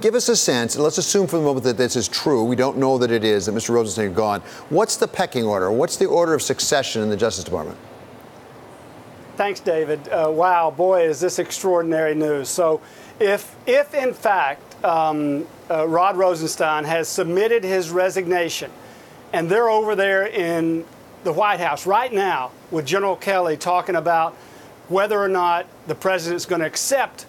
Give us a sense. Let's assume for the moment that this is true. We don't know that it is, that Mr. Rosenstein is gone. What's the pecking order? What's the order of succession in the Justice Department? Thanks, David. Wow, boy, is this extraordinary news. So if in fact, Rod Rosenstein has submitted his resignation, and they're over there in the White House right now with General Kelly talking about whether or not the president's going to accept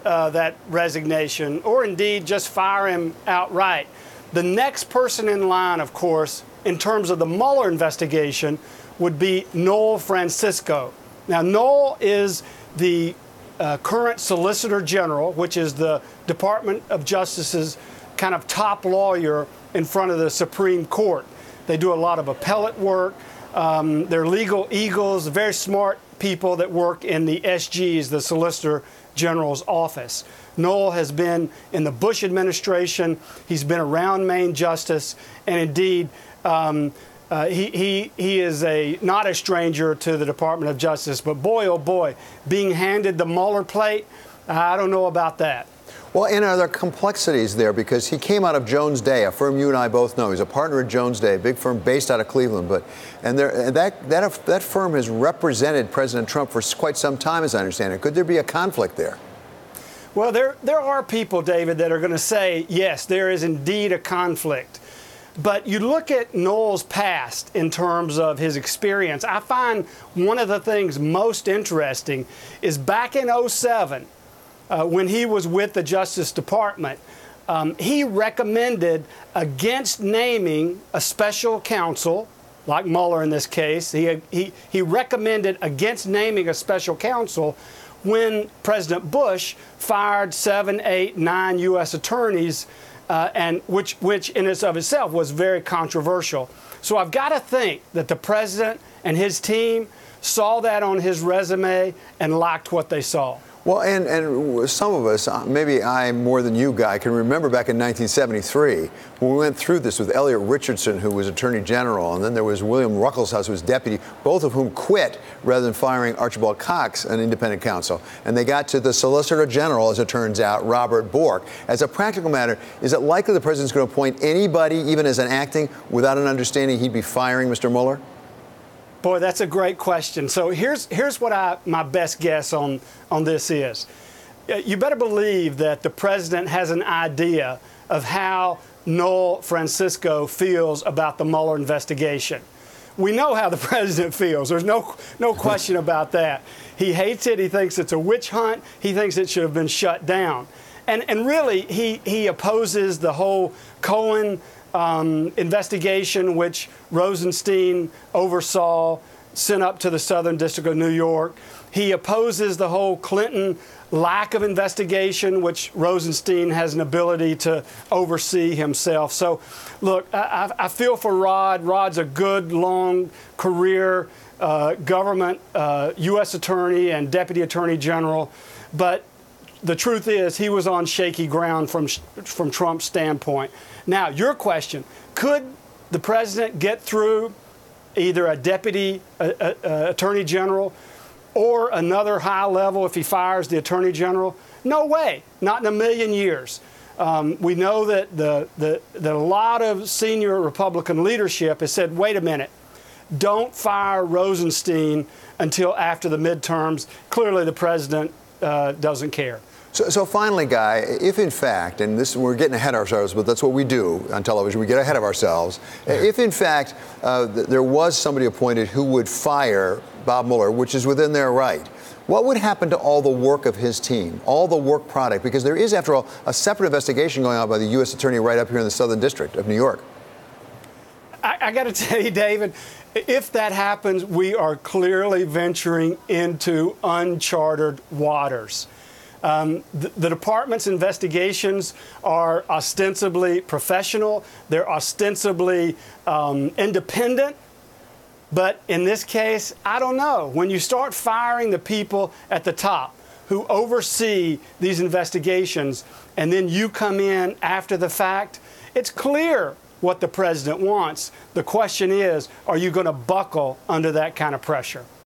that resignation or indeed just fire him outright. The next person in line, of course, in terms of the Mueller investigation, would be Noel Francisco. Now, Noel is the current Solicitor General, which is the Department of Justice's kind of top lawyer in front of the Supreme Court. They do a lot of appellate work. They're legal eagles, very smart people that work in the SG's, the Solicitor General's office. Noel has been in the Bush administration. He's been around Main Justice, and indeed, he is not a stranger to the Department of Justice. But boy, oh boy, being handed the Mueller plate, I don't know about that. Well, and are there complexities there? Because he came out of Jones Day, a firm you and I both know. He's a partner at Jones Day, a big firm based out of Cleveland. That firm has represented President Trump for quite some time, as I understand it. Could there be a conflict there? Well, there are people, David, that are going to say, yes, there is indeed a conflict. But you look at Noel's past in terms of his experience. I find one of the things most interesting is back in 2007, when he was with the Justice Department, he recommended against naming a special counsel, like Mueller in this case. He recommended against naming a special counsel when President Bush fired 7, 8, 9 U.S. attorneys, and which in and of itself was very controversial. So I've got to think that the president and his team saw that on his resume and liked what they saw. Well, and some of us, maybe I more than you, Guy, can remember back in 1973 when we went through this with Elliot Richardson, who was Attorney General, and then there was William Ruckelshaus, who was deputy, both of whom quit rather than firing Archibald Cox, an independent counsel. And they got to the Solicitor General, as it turns out, Robert Bork. As a practical matter, is it likely the president's going to appoint anybody, even as an acting, without an understanding he'd be firing Mr. Mueller? Boy, that's a great question. So here's what my best guess on this is. You better believe that the president has an idea of how Noel Francisco feels about the Mueller investigation. We know how the president feels. There's no question about that. He hates it. He thinks it's a witch hunt. He thinks it should have been shut down. And really, he opposes the whole Cohen investigation, which Rosenstein oversaw, sent up to the Southern District of New York. He opposes the whole Clinton lack of investigation, which Rosenstein has an ability to oversee himself. So, look, I feel for Rod. Rod's a good, long career government U.S. attorney and deputy attorney general. But the truth is he was on shaky ground from Trump's standpoint. Now, your question, could the president get through either a deputy attorney general or another high level if he fires the attorney general? No way, not in a million years. We know that a lot of senior Republican leadership has said, wait a minute, don't fire Rosenstein until after the midterms. Clearly, the president doesn't care. So finally, Guy, if in fact, and we're getting ahead of ourselves, but that's what we do on television, we get ahead of ourselves. If in fact there was somebody appointed who would fire Bob Mueller, which is within their right, what would happen to all the work of his team, all the work product? Because there is, after all, a separate investigation going on by the U.S. Attorney right up here in the Southern District of New York. I got to tell you, David, if that happens, we are clearly venturing into uncharted waters. The department's investigations are ostensibly professional. They're ostensibly independent. But in this case, I don't know. When you start firing the people at the top who oversee these investigations, and then you come in after the fact, it's clear what the president wants. The question is, are you going to buckle under that kind of pressure?